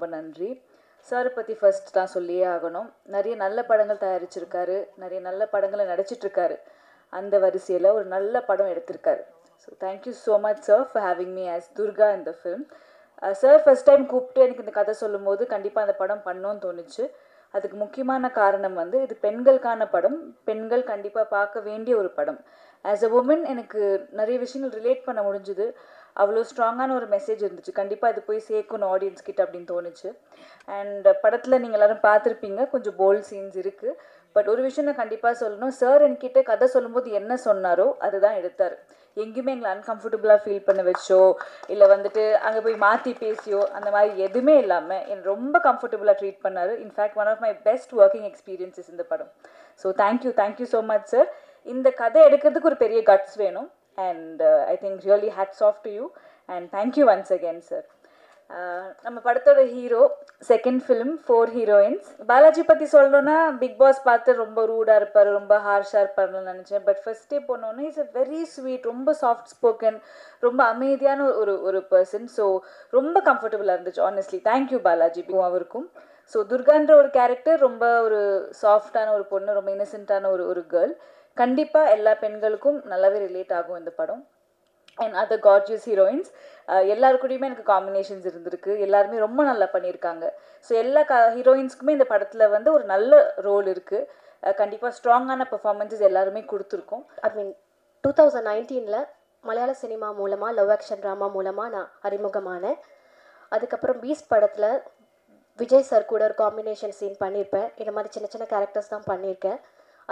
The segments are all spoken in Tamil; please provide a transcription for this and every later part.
ரொம்ப நன்றி. சார் பற்றி ஃபர்ஸ்ட் தான் சொல்லியே ஆகணும். நிறைய நல்ல படங்கள் தயாரிச்சிருக்காரு, நிறைய நல்ல படங்களை நடிச்சிட்ருக்காரு. அந்த வரிசையில் ஒரு நல்ல படம் எடுத்திருக்காரு. So thank you so much sir for having me as Durga in the film. Sir first time கூப்பிட்டு எனக்கு இந்த கதை சொல்லும் போது கண்டிப்பாக அந்த படம் பண்ணோன்னு தோணுச்சு. அதுக்கு முக்கியமான காரணம் வந்து இது பெண்களுக்கான படம், பெண்கள் கண்டிப்பாக பார்க்க வேண்டிய ஒரு படம். ஆஸ் அ உமன் எனக்கு நிறைய விஷயங்கள் ரிலேட் பண்ண முடிஞ்சுது. அவ்வளோ ஸ்ட்ராங்கான ஒரு மெசேஜ் இருந்துச்சு. கண்டிப்பாக இது போய் சேர்க்கணும் ஆடியன்ஸ் கிட்ட அப்படின்னு தோணுச்சு. அண்ட் படத்தில் நீங்கள் எல்லோரும் பார்த்துருப்பீங்க, கொஞ்சம் போல்ட் சீன்ஸ் இருக்குது. பட் ஒரு விஷயம் நான் கண்டிப்பாக சொல்லணும், சார் என்கிட்ட கதை சொல்லும்போது என்ன சொன்னாரோ அதுதான் எடுத்தார். எங்கேயுமே எங்களை அன்கம்ஃபர்டபுளாக ஃபீல் பண்ண வச்சோ இல்லை வந்துட்டு அங்கே போய் மாற்றி பேசியோ அந்த மாதிரி எதுவுமே இல்லாமல் என்னை ரொம்ப கம்ஃபர்டபுளாக ட்ரீட் பண்ணார். In fact one of my best working experiences இந்த படம். So thank you so much sir. இந்த கதை எடுக்கிறதுக்கு ஒரு பெரிய கட்ஸ் வேணும். And I think really hats off to you and thank you once again sir. நம்ம படத்தோட hero, second film 4 heroines. Balaji பற்றி சொல்லணுன்னா பிக் பாஸ் பார்த்து ரொம்ப ரூடாக இருப்பார், ரொம்ப ஹார்ஷாக இருப்பார்னு நினச்சேன். பட் ஃபர்ஸ்ட் டே போனோன்னே இஸ் அ வெரி ஸ்வீட், ரொம்ப சாஃப்ட் ஸ்போக்கன், ரொம்ப அமைதியான ஒரு பர்சன். ஸோ ரொம்ப கம்ஃபர்டபுளாக இருந்துச்சு ஆனஸ்ட்லி. தேங்க்யூ பாலாஜி அவருக்கும். ஸோ துர்கான்ற ஒரு கேரக்டர் ரொம்ப ஒரு சாஃப்டான ஒரு பொண்ணு, ரொம்ப இன்னசென்ட்டான ஒரு கேர்ள். கண்டிப்பாக எல்லா பெண்களுக்கும் நல்லாவே ரிலேட் ஆகும் இந்த படம். அண்ட் அதர் கார்ஜியஸ் ஹீரோயின்ஸ் எல்லாருக்கூடையுமே எனக்கு காம்பினேஷன்ஸ் இருந்திருக்கு. எல்லாருமே ரொம்ப நல்லா பண்ணியிருக்காங்க. ஸோ எல்லா ஹீரோயின்ஸ்க்குமே இந்த படத்தில் வந்து ஒரு நல்ல ரோல் இருக்குது. கண்டிப்பாக ஸ்ட்ராங்கான பெர்ஃபார்மன்ஸஸ் எல்லாருமே கொடுத்துருக்கோம். ஐ மீன் 2019 மலையாள சினிமா மூலமாக லவ் ஆக்ஷன் ட்ராமா மூலமாக நான் அறிமுகமானேன். அதுக்கப்புறம் பீஸ்ட் படத்தில் விஜய் சார் கூட ஒரு காம்பினேஷன் சீன் பண்ணியிருப்பேன். இந்த மாதிரி சின்ன சின்ன கேரக்டர்ஸ் தான் பண்ணியிருக்கேன்.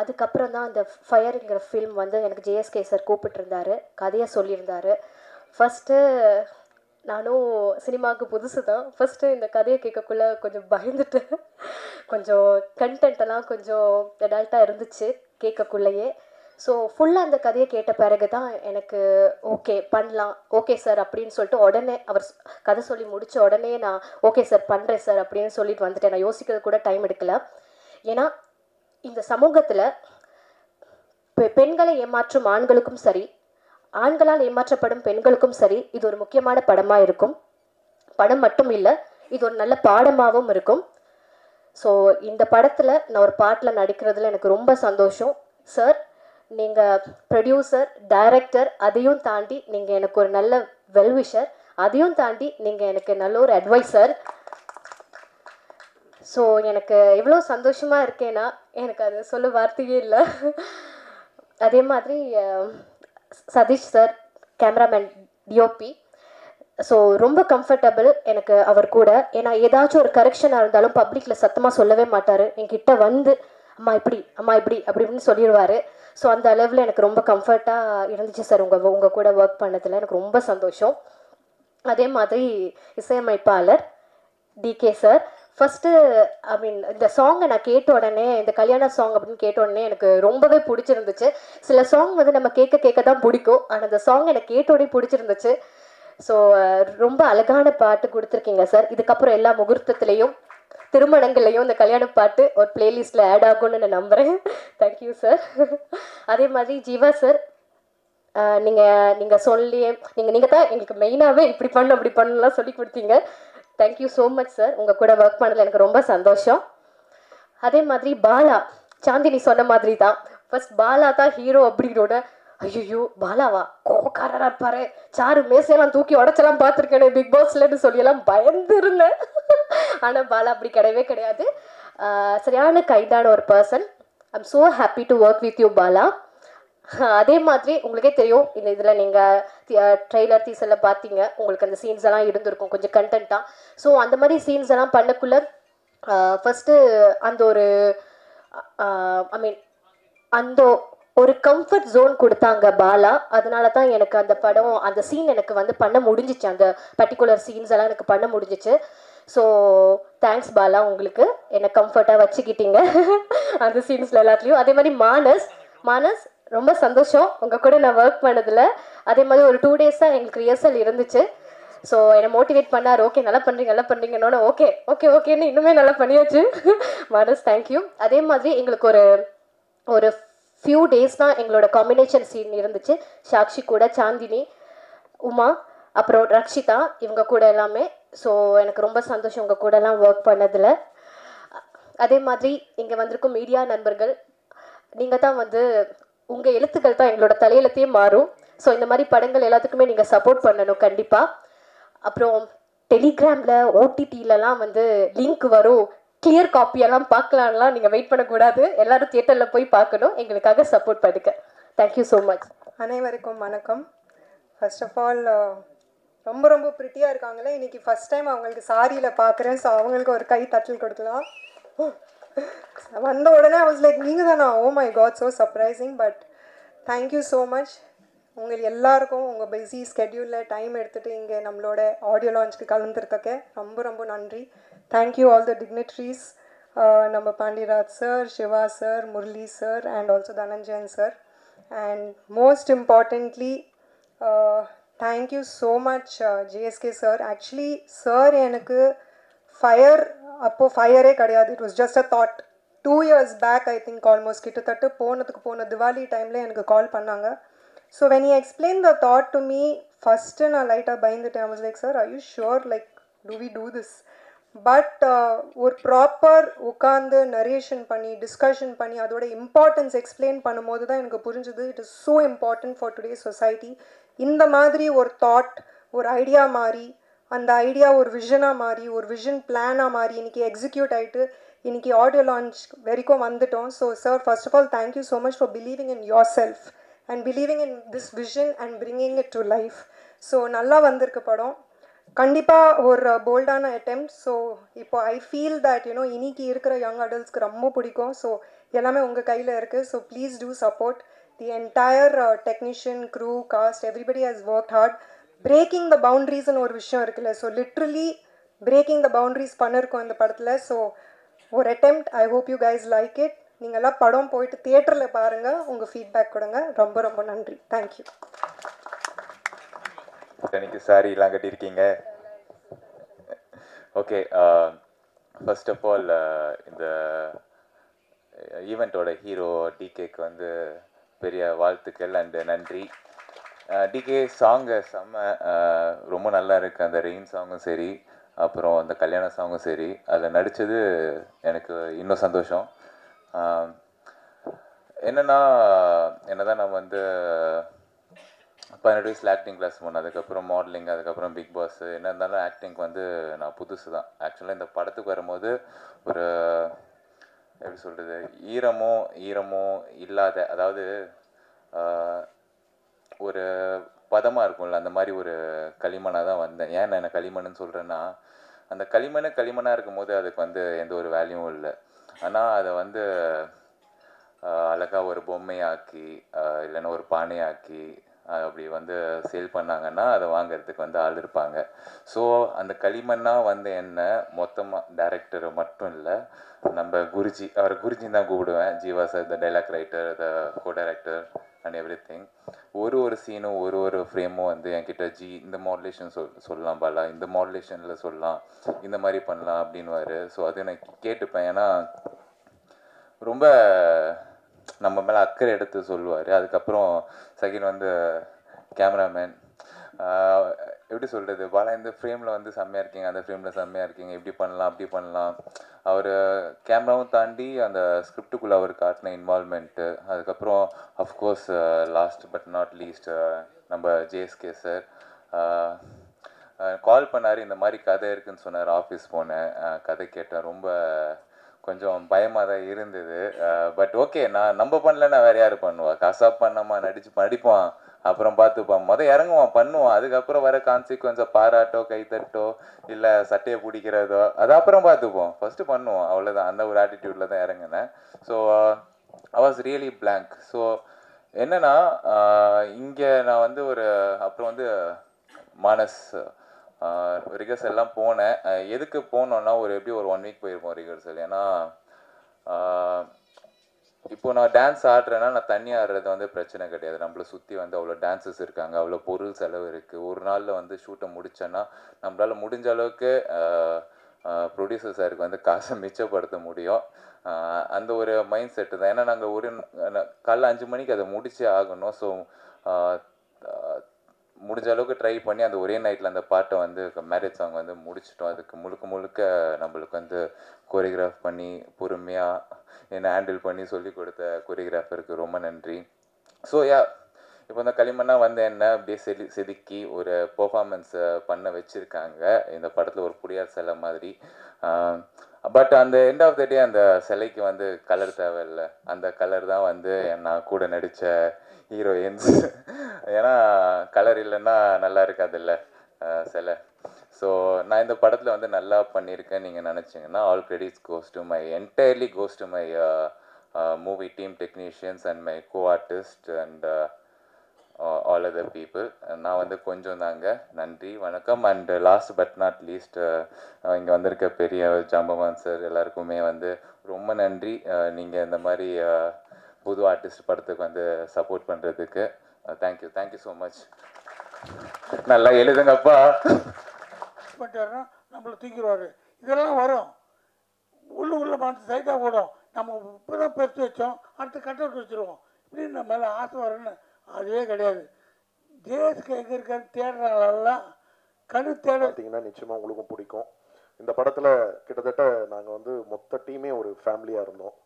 அதுக்கப்புறம் தான் அந்த ஃபயருங்கிற ஃபில்ம் வந்து எனக்கு ஜேஎஸ்கே சார் கூப்பிட்டுருந்தாரு, கதையை சொல்லியிருந்தார். ஃபஸ்ட்டு நானும் சினிமாவுக்கு புதுசு தான். ஃபஸ்ட்டு இந்த கதையை கேட்கக்குள்ளே கொஞ்சம் பயந்துட்டு, கொஞ்சம் கண்டென்ட்டெல்லாம் கொஞ்சம் அடல்ட்டாக இருந்துச்சு கேட்கக்குள்ளேயே. ஸோ ஃபுல்லாக அந்த கதையை கேட்ட பிறகு தான் எனக்கு ஓகே பண்ணலாம், ஓகே சார் அப்படின்னு சொல்லிட்டு உடனே அவர் கதை சொல்லி முடித்த உடனே நான் ஓகே சார் பண்ணுறேன் சார் அப்படின்னு சொல்லிட்டு வந்துட்டேன். நான் யோசிக்கிறது கூட டைம் எடுக்கலை. ஏன்னா இந்த சமூகத்தில் பெண்களை ஏமாற்றும் ஆண்களுக்கும் சரி, ஆண்களால் ஏமாற்றப்படும் பெண்களுக்கும் சரி, இது ஒரு முக்கியமான படமாக இருக்கும். படம் மட்டும் இல்லை, இது ஒரு நல்ல பாடமாகவும் இருக்கும். ஸோ இந்த படத்தில் நான் ஒரு பாட்டில் நடிக்கிறதுல எனக்கு ரொம்ப சந்தோஷம். சார், நீங்கள் ப்ரொடியூசர், டைரக்டர், அதையும் தாண்டி நீங்கள் எனக்கு ஒரு நல்ல வெல்விஷர், அதையும் தாண்டி நீங்கள் எனக்கு நல்ல ஒரு அட்வைசர். ஸோ எனக்கு எவ்வளோ சந்தோஷமாக இருக்கேன்னா எனக்கு அது சொல்ல வார்த்தையே இல்லை. அதே மாதிரி Sathish sir, cameraman, DOP, so ரொம்ப கம்ஃபர்டபுள் எனக்கு அவர் கூட. ஏன்னா ஏதாச்சும் ஒரு கரெக்ஷனாக இருந்தாலும் பப்ளிக்கில் சத்தமாக சொல்லவே மாட்டார். என்கிட்ட வந்து அம்மா இப்படி அப்படின்னு சொல்லிடுவார். ஸோ அந்த அளவில் எனக்கு ரொம்ப கம்ஃபர்ட்டாக இருந்துச்சு சார் உங்கள் கூட ஒர்க் பண்ணதில். எனக்கு ரொம்ப சந்தோஷம். அதே மாதிரி இசையமைப்பாளர் டிகே சார், ஃபஸ்ட்டு ஐ மீன் இந்த சாங்கை நான் கேட்ட உடனே, இந்த கல்யாண சாங் அப்படின்னு கேட்ட உடனே எனக்கு ரொம்பவே பிடிச்சிருந்துச்சு. சில சாங் வந்து நம்ம கேட்க தான் பிடிக்கும், ஆனால் அந்த சாங் எனக்கு கேட்ட உடனே பிடிச்சிருந்துச்சு. ஸோ ரொம்ப அழகான பாட்டு கொடுத்துருக்கீங்க சார். இதுக்கப்புறம் எல்லா முகூர்த்தத்துலேயும் திருமணங்கள்லையும் இந்த கல்யாண பாட்டு ஒரு பிளேலிஸ்ட்டில் ஆட் ஆகும்னு நான் நம்புகிறேன். Thank you sir. அதே மாதிரி ஜீவா சார், நீங்கள் சொல்லி நீங்கள் தான் எங்களுக்கு மெயினாகவே இப்படி பண்ணணும் அப்படி பண்ணலாம் சொல்லி கொடுத்தீங்க. Thank you so much sir. உங்கள் கூட ஒர்க் பண்ணதில் எனக்கு ரொம்ப சந்தோஷம். அதே மாதிரி பாலா, சாந்தினி சொன்ன மாதிரி தான், ஃபர்ஸ்ட் பாலா தான் ஹீரோ அப்படின்னோட ஐயோ பாலாவா கோவக்காரராக இருப்பார், சாரு மேசையெல்லாம் தூக்கி உடச்செல்லாம் பார்த்துருக்கேன் பிக் பாஸ்லன்னு சொல்லியெல்லாம் பயந்துருந்தேன். ஆனால் பாலா அப்படி கிடையவே கிடையாது. சரியான கைண்டான ஒரு person. I'm so happy to work with you Bala. அதே மாதிரி உங்களுக்கே தெரியும், இந்த இதில் நீங்கள் ட்ரெய்லர் டீசரில் பார்த்தீங்க, உங்களுக்கு அந்த சீன்ஸ் எல்லாம் இருந்திருக்கும் கொஞ்சம் கண்டென்ட்டாக. ஸோ அந்த மாதிரி சீன்ஸ் எல்லாம் பண்ணக்குள்ளே ஃபஸ்ட்டு அந்த ஒரு ஐ மீன் அந்த ஒரு கம்ஃபர்ட் ஜோன் கொடுத்தாங்க பாலா. அதனால தான் எனக்கு அந்த படம், அந்த சீன் எனக்கு வந்து பண்ண முடிஞ்சிச்சு, அந்த பர்டிகுலர் சீன்ஸ் எல்லாம் எனக்கு பண்ண முடிஞ்சிச்சு. ஸோ தேங்க்ஸ் பாலா, உங்களுக்கு என்னை கம்ஃபர்ட்டாக வச்சுக்கிட்டீங்க அந்த சீன்ஸில் எல்லாத்துலேயும். அதே மாதிரி மானஸ் ரொம்ப சந்தோஷம் உங்கள் கூட நான் ஒர்க் பண்ணதில். அதே மாதிரி ஒரு 2 டேஸாக எங்களுக்கு ரிஹர்சல் இருந்துச்சு. ஸோ என்னை மோட்டிவேட் பண்ணார், ஓகே நல்லா பண்ணுறீங்கன்னு. ஓகேன்னு இன்னுமே நல்லா பண்ணியாச்சு. மானஸ் தேங்க்யூ. அதே மாதிரி எங்களுக்கு ஒரு ஃபியூ டேஸ் தான் எங்களோட காம்பினேஷன் சீன் இருந்துச்சு. சாக்ஷி கூட, சாந்தினி, உமா, அப்புறம் ரக்ஷிதா, இவங்க கூட எல்லாமே ஸோ எனக்கு ரொம்ப சந்தோஷம் உங்கள் கூடலாம் ஒர்க் பண்ணதில். அதே மாதிரி இங்கே வந்திருக்கும் மீடியா நண்பர்கள், நீங்கள் தான் வந்து உங்கள் எழுத்துக்கள் தான் எங்களோட தலையெழுத்தையே மாறும். ஸோ இந்த மாதிரி படங்கள் எல்லாத்துக்குமே நீங்கள் சப்போர்ட் பண்ணணும் கண்டிப்பாக. அப்புறம் டெலிகிராமில் ஓடிடிலலாம் வந்து லிங்க் வரும், கிளியர் காப்பியெல்லாம் பார்க்கலான்லாம் நீங்கள் வெயிட் பண்ணக்கூடாது. எல்லோரும் தியேட்டரில் போய் பார்க்கணும். எங்களுக்காக சப்போர்ட் பண்ணுங்க. Thank you so much. அனைவருக்கும் வணக்கம். ஃபர்ஸ்ட் ஆஃப் ஆல் ரொம்ப ரொம்ப ப்ரிட்டியாக இருக்காங்களே, இன்றைக்கி ஃபஸ்ட் டைம் அவங்களுக்கு சாரியில் பார்க்குறேன். ஸோ அவங்களுக்கு ஒரு கை தட்டல் கொடுக்கலாம். வந்த உடனே I was like, நீங்கள் தானா? Oh my God, so surprising. But thank you so much. உங்கள் எல்லாருக்கும் உங்கள் பிஸி ஸ்கெட்யூலில் டைம் எடுத்துகிட்டு இங்கே நம்மளோட ஆடியோ லான்ச்சுக்கு கலந்துருக்க ரொம்ப ரொம்ப நன்றி. தேங்க்யூ ஆல் த டிக்னிட்ரிஸ், நம்ம Pandiraj sir, Siva sir, Murali sir and also Dhananjayan sir. And most importantly, thank you so much JSK sir. Actually sir எனக்கு ஃபயர் அப்போ ஃபயரே கிடையாது. It was just a thought. 2 years back I think almost கிட்டத்தட்ட போன திவாலி டைமில் எனக்கு கால் பண்ணாங்க. So when he explained the thought to me, first நான் லைட்டாக பயந்துட்டேன். I was like, sir, are you sure, like do we do this? But ஒரு ப்ராப்பர் உட்காந்து நரேஷன் பண்ணி டிஸ்கஷன் பண்ணி அதோட இம்பார்ட்டன்ஸ் எக்ஸ்பிளைன் பண்ணும்போது தான் எனக்கு புரிஞ்சுது it is so important for today society. இந்த மாதிரி ஒரு தாட், ஒரு ஐடியா மாறி, அந்த ஐடியா ஒரு விஷனாக மாறி, ஒரு விஷன் பிளானாக மாறி இன்றைக்கி எக்ஸிக்யூட் ஆகிட்டு இன்றைக்கி ஆடியோ லான்ச் வரைக்கும் வந்துட்டோம். So sir, first of all thank you so much for believing in yourself and believing in this vision and bringing it to life. So நல்லா வந்திருக்கு படம். கண்டிப்பாக ஒரு போல்டான அட்டெம்ப்ட். ஸோ இப்போ ஐ ஃபீல் தட் இன்னைக்கு இருக்கிற யங் அடல்ட்ஸ்க்கு ரொம்ப பிடிக்கும். ஸோ எல்லாமே உங்கள் கையில் இருக்குது. So please do support the entire technician, crew, cast, everybody has work hard. Breaking the பவுண்ட்ரிஸ்னு ஒரு விஷயம் இருக்குல்ல, so literally breaking the boundaries பண்ணியிருக்கோம் இந்த படத்தில். ஸோ ஒரு attempt. I hope you guys like it. நீங்கள்லாம் படம் போயிட்டு தியேட்டரில் பாருங்கள், உங்கள் ஃபீட்பேக் கொடுங்க. ரொம்ப ரொம்ப நன்றி. தேங்க்யூ. எனக்கு சாரிலாம் கட்டியிருக்கீங்க. ஓகே, ஃபர்ஸ்ட் ஆஃப் ஆல் இந்த ஈவெண்ட்டோட ஹீரோ டிகேக்கு வந்து பெரிய வாழ்த்துக்கள் அண்டு நன்றி. டிகே சாங்கு செம்ம, ரொம்ப நல்லா இருக்குது. அந்த ரெயின் சாங்கும் சரி, அப்புறம் அந்த கல்யாண சாங்கும் சரி, அதில் நடித்தது எனக்கு இன்னும் சந்தோஷம். என்னதான் நான் வந்து 18 வயசில் ஆக்டிங் கிளாஸ் போனேன், அதுக்கப்புறம் மாடலிங், அதுக்கப்புறம் பிக் பாஸ். என்ன இருந்தாலும் ஆக்டிங்க்கு வந்து நான் புதுசு தான். ஆக்சுவலாக இந்த படத்துக்கு வரும்போது ஒரு எப்படி சொல்கிறது, ஈரமோ இல்லாத, அதாவது ஒரு பதமாக இருக்கும்ல, அந்த மாதிரி ஒரு களிமண்ணாக தான் வந்தேன். ஏன் நான் களிமண்ணுன்னு சொல்கிறேன்னா, அந்த களிமண்ணாக இருக்கும்போது அதுக்கு வந்து எந்த ஒரு வேல்யூவும் இல்லை. ஆனால் அதை வந்து அழகாக ஒரு பொம்மையாக்கி இல்லைன்னா ஒரு பானையாக்கி அப்படி வந்து சேல் பண்ணாங்கன்னா அதை வாங்கிறதுக்கு வந்து ஆள் இருப்பாங்க. ஸோ அந்த களிமண்ணாக வந்து என்ன மொத்தமாக டைரக்டர் மட்டும் இல்லை, நம்ம குருஜி, அவர் குருஜின்னு தான் கூப்பிடுவேன், Jeeva sir, the dialogue writer, the co director and every thing. ஒரு ஃசீனும் ஒரு ஃப்ரேமும் வந்து என்கிட்ட இந்த மாடுலேஷன் சொல்லலாம் பாலா, இந்த மாடுலேஷனில் சொல்லலாம், இந்த மாதிரி பண்ணலாம் அப்படின்வாரு. ஸோ அது நான் கேட்டுப்பேன். ஏன்னா ரொம்ப நம்ம மேலே அக்கறை எடுத்து சொல்லுவார். அதுக்கப்புறம் செகண்ட் வந்து கேமராமேன், எப்படி சொல்கிறது, பாலா இந்த ஃப்ரேமில் வந்து செம்மையாக இருக்கீங்க, அந்த ஃப்ரேமில் செம்மையாக இருக்கீங்க, இப்படி பண்ணலாம் அப்படி பண்ணலாம். அவர் கேமராவும் தாண்டி அந்த ஸ்கிரிப்டுக்குள்ளே அவர் காட்டின இன்வால்மெண்ட்டு. அதுக்கப்புறம் of course last but not least நம்ம ஜேஎஸ்கே சார் கால் பண்ணார். இந்த மாதிரி கதை இருக்குதுன்னு சொன்னார். ஆஃபீஸ் போனேன், கதை கேட்டேன். ரொம்ப கொஞ்சம் பயமாக தான் இருந்தது. பட் ஓகே, நம்ம பண்ணலன்னா வேறு யார் பண்ணுவா? கசாப் பண்ணாமா, நடிப்பான், அப்புறம் பார்த்துப்பான், இறங்குவான், பண்ணுவான். அதுக்கப்புறம் வர கான்சிக்வன்ஸை பாராட்டோ, கைத்தட்டோ, இல்லை சட்டையை பிடிக்கிறதோ, அது அப்புறம் பார்த்துப்போம், ஃபஸ்ட்டு பண்ணுவோம், அவ்வளோதான். அந்த ஒரு ஆட்டிடியூடில் தான் இறங்கினேன். So I was really blank. So என்னென்னா இங்கே நான் வந்து அப்புறம் வந்து மானஸ் ரிஹர்சல் எல்லாம் போனேன். எதுக்கு போனோன்னா எப்படி ஒரு 1 வீக் போயிருப்போம் ரிஹர்சல். ஏன்னா இப்போ நான் டான்ஸ் ஆடுறேன்னா நான் தண்ணி ஆடுறது வந்து பிரச்சனை கிடையாது. நம்மளை சுற்றி வந்து அவ்வளோ டான்ஸஸ் இருக்காங்க, அவ்வளோ பொருள் செலவு இருக்குது. ஒரு நாளில் வந்து ஷூட்டை முடித்தேன்னா நம்மளால் முடிஞ்ச அளவுக்கு ப்ரொடியூசர் சாருக்கு வந்து காசை மிச்சப்படுத்த முடியும். அந்த ஒரு மைண்ட் செட்டு தான். ஏன்னா நாங்கள் காலைல 5 மணிக்கு அதை முடிச்சே ஆகணும். ஸோ முடிஞ்ச அளவுக்கு ட்ரை பண்ணி அந்த ஒரே நைட்டில் அந்த பாட்டை வந்து மேரேஜ் சாங் வந்து முடிச்சிட்டோம். அதுக்கு முழுக்க முழுக்க நம்மளுக்கு வந்து கோரியோகிராஃப் பண்ணி பொறுமையாக என்னை ஹேண்டில் பண்ணி சொல்லி கொடுத்த கோரியோகிராஃபருக்கு ரொம்ப நன்றி. ஸோ இப்போ இந்த களிமண்ணா வந்து என்ன அப்படியே செதுக்கி ஒரு பெர்ஃபார்மன்ஸை பண்ண வச்சுருக்காங்க இந்த படத்தில் ஒரு புடியார் சிலை மாதிரி. பட் அந்த எண்ட் ஆஃப் த டே அந்த சிலைக்கு வந்து கலர் தேவையில்லை. அந்த கலர் தான் வந்து நான் கூட நடித்த ஹீரோயின்ஸ். ஏன்னா கலர் இல்லைன்னா நல்லா இருக்காதுல்ல சிலை. ஸோ நான் இந்த படத்தில் வந்து நல்லா பண்ணியிருக்கேன் நீங்கள் நினச்சிங்கன்னா all credits goes to my entirely goes to my movie team technicians and my co artist and all other people. நான் வந்து கொஞ்சம் தாங்க. நன்றி, வணக்கம். And last but not least இங்கே வந்திருக்க பெரிய ஜாம்பவான் சார் எல்லாருக்குமே வந்து ரொம்ப நன்றி. நீங்கள் இந்த மாதிரி புது ஆர்டிஸ்ட் படத்துக்கு வந்து சப்போர்ட் பண்ணுறதுக்கு தேங்க்யூ ஸோ மச். நல்லா எழுதுங்கப்பா. பண்ணிட்டாருன்னா நம்மளை தூக்கிடுவார். இதெல்லாம் வரும் உள்ள மனசு சைட்டாக போடும். நம்ம இப்போ தான் பெருத்து வச்சோம், அடுத்து கட் அவுட் வச்சுருவோம். இப்படின்னு நம்ம மேலே ஆசை வரும்னு அதுவே கிடையாது. தேசுக்கு எங்கே இருக்கான்னு தேடுறாங்களெல்லாம் கண்ணு தேட பார்த்தீங்கன்னா நிச்சயமாக உங்களுக்கும் பிடிக்கும். இந்த படத்தில் கிட்டத்தட்ட நாங்கள் வந்து மொத்த டீமே ஒரு ஃபேமிலியாக இருந்தோம்.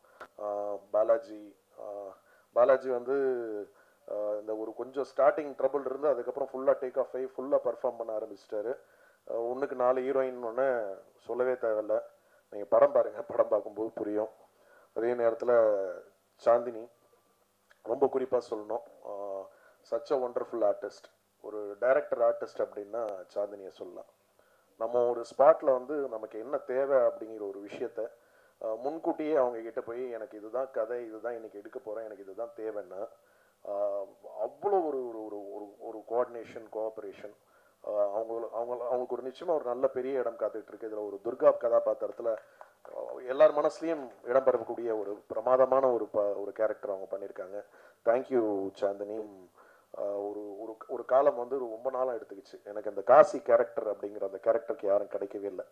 பாலாஜி வந்து இந்த ஒரு கொஞ்சம் ஸ்டார்டிங் ட்ரபிள் இருந்து அதுக்கப்புறம் ஃபுல்லாக டேக் ஆஃப் ஆகி ஃபுல்லாக பர்ஃபார்ம் பண்ண ஆரம்பிச்சிட்டாரு. 1க்கு 4 ஹீரோயின் ஒன்று சொல்லவே தேவையில்லை. நீங்கள் படம் பாருங்கள், படம் பார்க்கும்போது புரியும். அதே நேரத்தில் சாந்தினி ரொம்ப குறிப்பாக சொல்லணும். Such a wonderful artist. ஒரு டைரக்டர் ஆர்டிஸ்ட் அப்படின்னா சாந்தினியை சொல்லலாம். நம்ம ஒரு ஸ்பாட்டில் வந்து நமக்கு என்ன தேவை அப்படிங்கிற ஒரு விஷயத்த முன்கூட்டியே அவங்க கிட்ட போய் எனக்கு இதுதான் கதை, இதுதான் இன்றைக்கி எடுக்க போகிறேன், எனக்கு இதுதான் தேவைன்னா அவ்வளோ ஒரு ஒரு ஒரு கோஆர்டினேஷன், கோஆப்ரேஷன். அவங்களுக்கு ஒரு நிச்சயமாக ஒரு நல்ல பெரிய இடம் காத்துட்ருக்கு. இதில் ஒரு துர்கா கதாபாத்திரத்தில் எல்லார் மனசுலையும் இடம் பெறக்கூடிய ஒரு பிரமாதமான ஒரு கேரக்டர் அவங்க பண்ணியிருக்காங்க. தேங்க்யூ சாந்தினி. ஒரு காலம் வந்து ரொம்ப நாளாக எடுத்துக்கிச்சு எனக்கு அந்த காசி கேரக்டர் அப்படிங்கிற அந்த கேரக்டருக்கு யாரும் கிடைக்கவே இல்லை.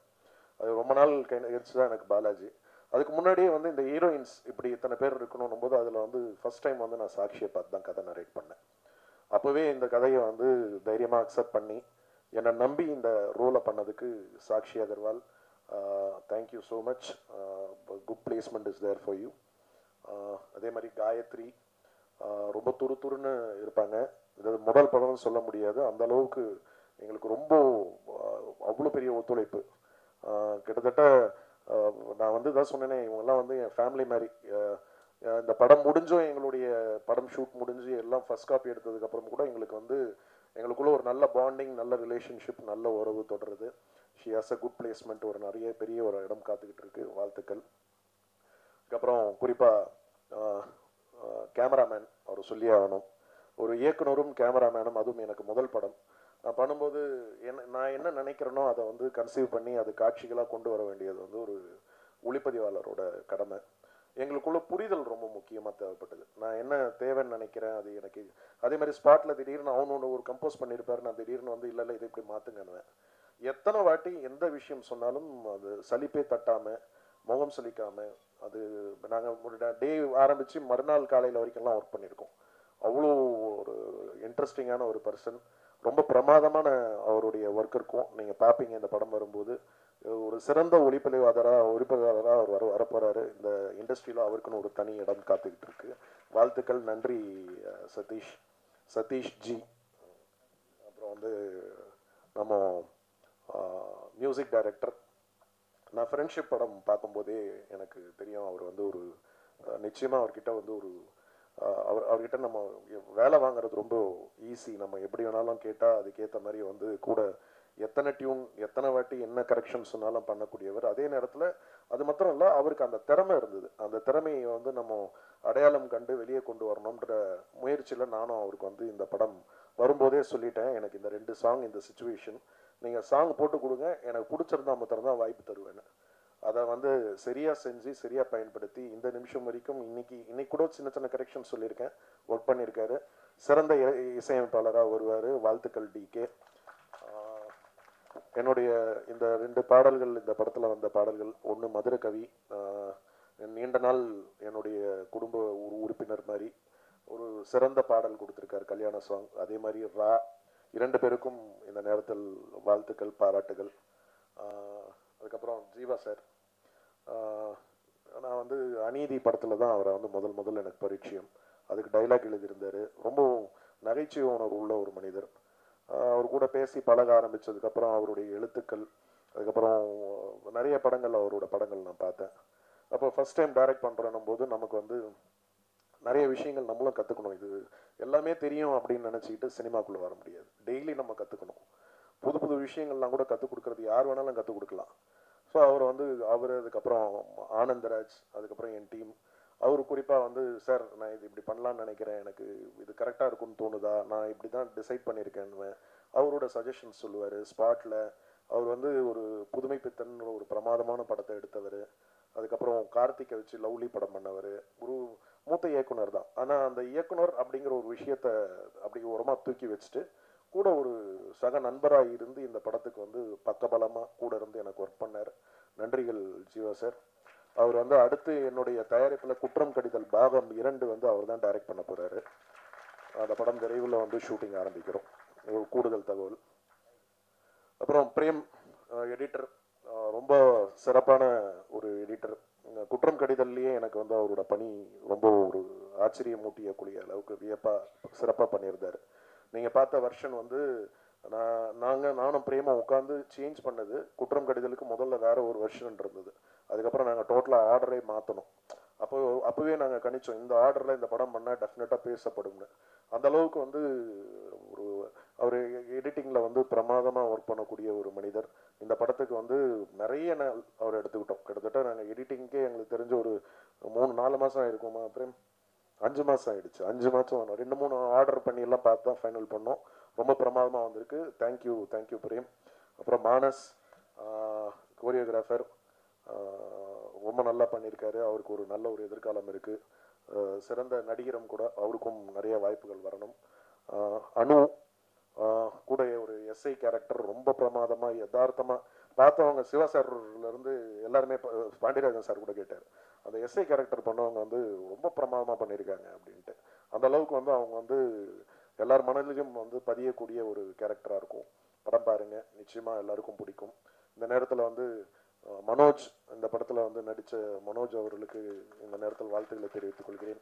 அது ரொம்ப நாள் கிடைச்சு தான் எனக்கு பாலாஜி. அதுக்கு முன்னாடியே வந்து இந்த ஹீரோயின்ஸ் இப்படி இத்தனை பேர் இருக்கணும் போது அதில் வந்து ஃபஸ்ட் டைம் வந்து நான் சாக்ஷியை பார்த்து தான் கதை நரேட் பண்ணேன். அப்போவே இந்த கதையை வந்து தைரியமாக அக்செப்ட் பண்ணி என்னை நம்பி இந்த ரோலை பண்ணதுக்கு Sakshi Agarwal thank you so much. Good placement is there for you. அதே மாதிரி காயத்ரி ரொம்ப துருன்னு இருப்பாங்க. இது முதல் படம்னு சொல்ல முடியாது, அந்த அளவுக்கு எங்களுக்கு ரொம்ப அவ்வளோ பெரிய ஒத்துழைப்பு. கிட்டத்தட்ட நான் வந்து தான் சொன்னேனே, இவங்கெல்லாம் வந்து என் ஃபேமிலி மாதிரி. இந்த படம் முடிஞ்சும் எங்களுடைய படம் ஷூட் முடிஞ்சு எல்லாம் ஃபர்ஸ்ட் காப்பி எடுத்ததுக்கப்புறம் கூட எங்களுக்கு வந்து எங்களுக்குள்ள ஒரு நல்ல பாண்டிங், நல்ல ரிலேஷன்ஷிப், நல்ல உறவு தொடருது. She has a good placement. ஒரு நிறைய பெரிய ஒரு இடம் காத்துக்கிட்டு இருக்கு. வாழ்த்துக்கள். அதுக்கப்புறம் குறிப்பாக கேமராமேன் அவர் சொல்லி ஆகணும். ஒரு இயக்குனரும் கேமராமேனும், அதுவும் எனக்கு முதல் படம். நான் பண்ணும்போது நான் என்ன நினைக்கிறேனோ அதை வந்து கன்சீவ் பண்ணி அது காட்சிகளாக கொண்டு வர வேண்டியது வந்து ஒரு ஒளிப்பதிவாளரோட கடமை. எங்களுக்குள்ள புரிதல் ரொம்ப முக்கியமாக தேவைப்பட்டது. நான் என்ன தேவைன்னு நினைக்கிறேன் அது எனக்கு. அதே மாதிரி ஸ்பாட்டில் திடீர்னு அவனோட ஒரு கம்போஸ் பண்ணியிருப்பாரு, நான் திடீர்னு வந்து இல்லை இதை இப்படி மாற்றுங்கன்னுவேன். எத்தனை வாட்டி எந்த விஷயம் சொன்னாலும் அது சலிப்பே தட்டாமல், முகம் சலிக்காமல், அது நாங்கள் ஒரு டே ஆரம்பித்து மறுநாள் காலையில் வரைக்கும்லாம் ஒர்க் பண்ணியிருக்கோம். அவ்வளோ ஒரு இன்ட்ரெஸ்டிங்கான ஒரு பர்சன். ரொம்ப பிரமாதமான அவருடைய ஒர்க் இருக்கும். நீங்கள் பார்ப்பீங்க இந்த படம் வரும்போது. ஒரு சிறந்த ஒளிப்பதிவாளராக அவர் வரப்போகிறாரு. இந்த இண்டஸ்ட்ரியில் அவருக்குன்னு ஒரு தனி இடம் காத்துக்கிட்டு இருக்கு. வாழ்த்துக்கள். நன்றி சதீஷ் ஜி. அப்புறம் வந்து நம்ம மியூசிக் டைரக்டர். நான் ஃப்ரெண்ட்ஷிப் படம் பார்க்கும்போதே எனக்கு தெரியும் அவர் வந்து ஒரு நிச்சயமாக அவர்கிட்ட வந்து ஒரு அவர்கிட்ட நம்ம வேலை வாங்குறது ரொம்ப ஈஸி. நம்ம எப்படி வேணாலும் கேட்டால் அதுக்கேற்ற மாதிரி வந்து கூட எத்தனை டியூன் எத்தனை வாட்டி என்ன கரெக்ஷன் சொன்னாலும் பண்ணக்கூடியவர். அதே நேரத்தில் அது மாத்திரம் இல்லை, அவருக்கு அந்த திறமை இருந்தது. அந்த திறமையை வந்து நம்ம அடையாளம் கண்டு வெளியே கொண்டு வரணுன்ற முயற்சியில் நானும் அவருக்கு வந்து இந்த படம் வரும்போதே சொல்லிட்டேன், எனக்கு இந்த 2 சாங் இந்த சிச்சுவேஷன் நீங்கள் சாங் போட்டு கொடுங்க, எனக்கு பிடிச்சிருந்தா மாத்திரம் தான் வாய்ப்பு தருவேன்னு. அதை வந்து சரியாக செஞ்சு சரியாக பயன்படுத்தி இந்த நிமிஷம் வரைக்கும் இன்னைக்கு கூட சின்ன கரெக்ஷன் சொல்லியிருக்கேன், ஒர்க் பண்ணியிருக்காரு. சிறந்த இசையமைப்பாளராக வருவார். வாழ்த்துக்கள் டிகே. என்னுடைய இந்த 2 பாடல்கள் இந்த படத்தில் வந்த பாடல்கள், ஒன்று மதுரை கவி, நீண்ட நாள் என்னுடைய குடும்ப உறுப்பினர் மாதிரி ஒரு சிறந்த பாடல் கொடுத்துருக்காரு, கல்யாண சாங். அதே மாதிரி ரா 2 பேருக்கும் இந்த நேரத்தில் வாழ்த்துக்கள், பாராட்டுகள். அதுக்கப்புறம் ஜீவா சார், நான் வந்து அநீதி படத்தில் தான் அவரை வந்து முதல்ல எனக்கு பரிச்சயம். அதுக்கு டைலாக் எழுதியிருந்தார். ரொம்ப நகைச்சுவை உணர்வு உள்ள ஒரு மனிதர். அவர் கூட பேசி பழக ஆரம்பித்ததுக்கப்புறம் அவருடைய எழுத்துக்கள், அதுக்கப்புறம் நிறைய படங்கள், அவரோட படங்கள் நான் பார்த்தேன். அப்போ ஃபஸ்ட் டைம் டைரக்ட் பண்ணுறேன்னும் போது நமக்கு வந்து நிறைய விஷயங்கள் நம்மளும் கற்றுக்கணும். இது எல்லாமே தெரியும் அப்படின்னு நினச்சிக்கிட்டு சினிமாக்குள்ளே வர முடியாது. டெய்லி நம்ம கற்றுக்கணும். புது விஷயங்கள்லாம் கூட கற்றுக் கொடுக்குறது யார் வேணாலும் கற்றுக் கொடுக்கலாம். ஸோ அவர் அதுக்கப்புறம் ஆனந்தராஜ், அதுக்கப்புறம் என் டீம், அவர் குறிப்பாக வந்து சார் நான் இது இப்படி பண்ணலான்னு நினைக்கிறேன், எனக்கு இது கரெக்டாக இருக்குன்னு தோணுதா, நான் இப்படி தான் டிசைட் பண்ணியிருக்கேன்னு அவரோட சஜஷன்ஸ் சொல்லுவார். ஸ்பாட்டில் அவர் வந்து ஒரு புதுமை பித்தன் ஒரு பிரமாதமான படத்தை எடுத்தவர். அதுக்கப்புறம் கார்த்திகை வச்சு லவ்லி படம் பண்ணவர். ஒரு மூத்த இயக்குனர் தான். ஆனால் அந்த இயக்குனர் அப்படிங்கிற ஒரு விஷயத்தை அப்படி ஓரமாக தூக்கி வச்சுட்டு கூட ஒரு சக நண்பராக இருந்து இந்த படத்துக்கு வந்து பக்கபலமாக கூட இருந்து எனக்கு ஒர்க் பண்ணார். நன்றிகள் ஜீவா சார். அவர் வந்து அடுத்து என்னுடைய தயாரிப்பில் குற்றம் கடிதல் பாகம் 2 வந்து அவர் தான் டைரக்ட் பண்ண போகிறாரு. அந்த படம் விரைவில் வந்து ஷூட்டிங் ஆரம்பிக்கிறோம். ஒரு கூடுதல் தகவல். அப்புறம் பிரேம் எடிட்டர், ரொம்ப சிறப்பான ஒரு எடிட்டர். குற்றம் கடிதல்லையே எனக்கு வந்து அவரோட பணி ரொம்ப ஒரு ஆச்சரியமூட்டியக்கூடிய அளவுக்கு வியப்பாக சிறப்பாக பண்ணியிருந்தார். நீங்கள் பார்த்த வெர்ஷன் வந்து நானும் பிரேமா உட்காந்து சேஞ்ச் பண்ணது. குற்றம் கடிதலுக்கு முதல்ல வேறு ஒரு வெர்ஷன் இருந்தது. அதுக்கப்புறம் நாங்கள் டோட்டலாக ஆர்டரே மாற்றணும். அப்போவே நாங்கள் கணிச்சோம் இந்த ஆர்டரில் இந்த படம் பண்ணால் டெஃபினட்டாக பேசப்படும்னு. அந்த அளவுக்கு வந்து ஒரு அவர் எடிட்டிங்கில் வந்து பிரமாதமாக ஒர்க் பண்ணக்கூடிய ஒரு மனிதர். இந்த படத்துக்கு வந்து நிறைய நாள் அவர் எடுத்துக்கிட்டோம். கிட்டத்தட்ட நாங்கள் எடிட்டிங்கே எங்களுக்கு தெரிஞ்ச ஒரு 3-4 மாதம் ஆகிருக்குமா பிரேம்? 5 மாதம் ஆகிடுச்சு. 5 மாதம் 2-3 ஆர்டர் பண்ணியெல்லாம் பார்த்து தான் ஃபைனல் பண்ணோம். ரொம்ப பிரமாதமாக வந்திருக்கு. தேங்க்யூ பிரேம். அப்புறம் மானஸ் கோரியோகிராஃபர் ரொம்ப நல்லா பண்ணியிருக்காரு. அவருக்கு ஒரு நல்ல ஒரு எதிர்காலம் இருக்குது. சிறந்த நடிகரும் கூட, அவருக்கும் நிறைய வாய்ப்புகள் வரணும். அனு கூட ஒரு எஸ்ஐ கேரக்டர் ரொம்ப பிரமாதமாக யதார்த்தமாக பார்த்தவங்க. சிவா சார்லேருந்து எல்லாருமே பாண்டியராஜன் சார் கூட கேட்டார், அந்த எஸ்ஐ கேரக்டர் பண்ணவங்க வந்து ரொம்ப பிரமாதமாக பண்ணியிருக்காங்க அப்படின்ட்டு. அந்த அளவுக்கு வந்து அவங்க வந்து எல்லார் மனதிலும் வந்து பதியக்கூடிய ஒரு கேரக்டராக இருக்கும். படம் பாருங்கள், நிச்சயமாக எல்லாருக்கும் பிடிக்கும். இந்த நேரத்தில் வந்து மனோஜ், இந்த படத்தில் வந்து நடித்த மனோஜ் அவர்களுக்கு இந்த நேரத்தில் வாழ்த்துக்களை தெரிவித்துக் கொள்கிறேன்.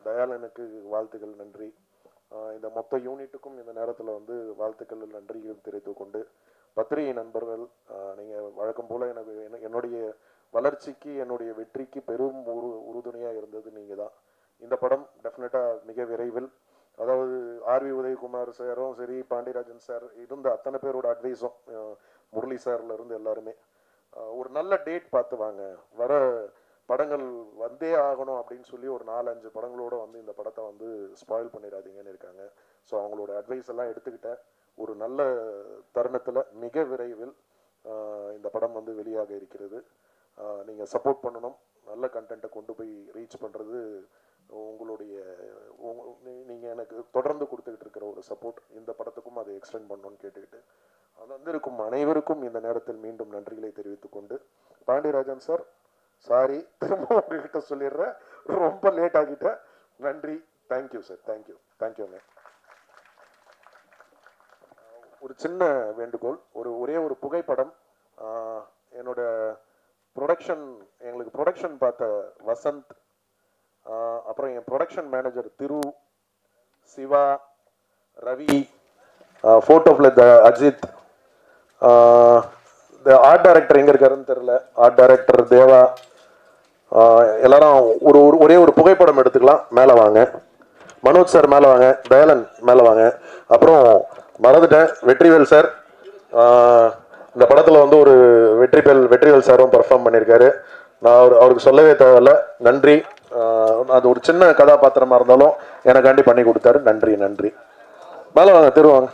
தயாளனுக்கு வாழ்த்துக்கள், நன்றி. இந்த மொத்த யூனிட்டுக்கும் இந்த நேரத்தில் வந்து வாழ்த்துக்கள், நன்றிகள் தெரிவித்துக் கொண்டு, பத்திரிகை நண்பர்கள், நீங்கள் வழக்கம் போல் என்னுடைய வளர்ச்சிக்கு, என்னுடைய வெற்றிக்கு பெரும் உறுதுணையாக இருந்தது நீங்கள் தான். இந்த படம் டெஃபினட்டாக மிக விரைவில், அதாவது ஆர்வி உதயகுமார் சாரும் சரி, பாண்டியராஜன் சார் இருந்த அத்தனை பேரோட அட்வைஸும், முரளி சார்லேருந்து எல்லாருமே ஒரு நல்ல டேட் பார்த்து வாங்க, வர படங்கள் வந்தே ஆகணும் அப்படின்னு சொல்லி ஒரு 4-5 படங்களோடு வந்து இந்த படத்தை வந்து ஸ்பாயில் பண்ணிடாதீங்கன்னு இருக்காங்க. ஸோ அவங்களோட அட்வைஸ் எல்லாம் எடுத்துக்கிட்டேன். ஒரு நல்ல தருணத்தில் மிக விரைவில் இந்த படம் வந்து வெளியாக இருக்கிறது. நீங்கள் சப்போர்ட் பண்ணணும். நல்ல கண்டென்ட்டை கொண்டு போய் ரீச் பண்ணுறது உங்களுடைய நீங்கள் எனக்கு தொடர்ந்து கொடுத்துக்கிட்டு இருக்கிற ஒரு சப்போர்ட். இந்த படத்துக்கும் அதை எக்ஸ்டெண்ட் பண்ணணும்னு கேட்டுக்கிட்டு வந்திருக்கும் அனைவருக்கும் இந்த நேரத்தில் மீண்டும் நன்றிகளை தெரிவித்துக் கொண்டு, பாண்டியராஜன் சார் சாரி, திரும்ப உங்ககிட்ட சொல்லிடுறேன், ரொம்ப லேட் ஆகிட்டேன். நன்றி. Thank you sir. தேங்க்யூங்க. ஒரு சின்ன வேண்டுகோள், ஒரே ஒரு புகைப்படம். என்னோட எங்களுக்கு ப்ரொடக்ஷன் பார்த்த வசந்த், அப்புறம் என் ப்ரொடக்ஷன் மேனேஜர் திரு, சிவா, ரவி, ஃபோட்டோவில் அஜித், ஆர்ட் டைரக்டர் எங்கே இருக்காருன்னு தெரியல, ஆர்ட் டைரக்டர் தேவா, எல்லாரும் ஒரே ஒரு புகைப்படம் எடுத்துக்கலாம். மேலே வாங்க. மனோஜ் சார் மேலே வாங்க. தயாளன் மேலே வாங்க. அப்புறம் மறந்துட்டேன், வெற்றிவேல் சார். இந்த படத்தில் வந்து ஒரு வெற்றிவேல் சாரும் பர்ஃபார்ம் பண்ணியிருக்காரு. நான் அவருக்கு சொல்லவே தேவையில்ல. நன்றி. அது ஒரு சின்ன கதாபாத்திரமாக இருந்தாலும் எனக்காண்டி பண்ணி கொடுத்தாரு. நன்றி. மேலே வாங்க, திருவாங்க.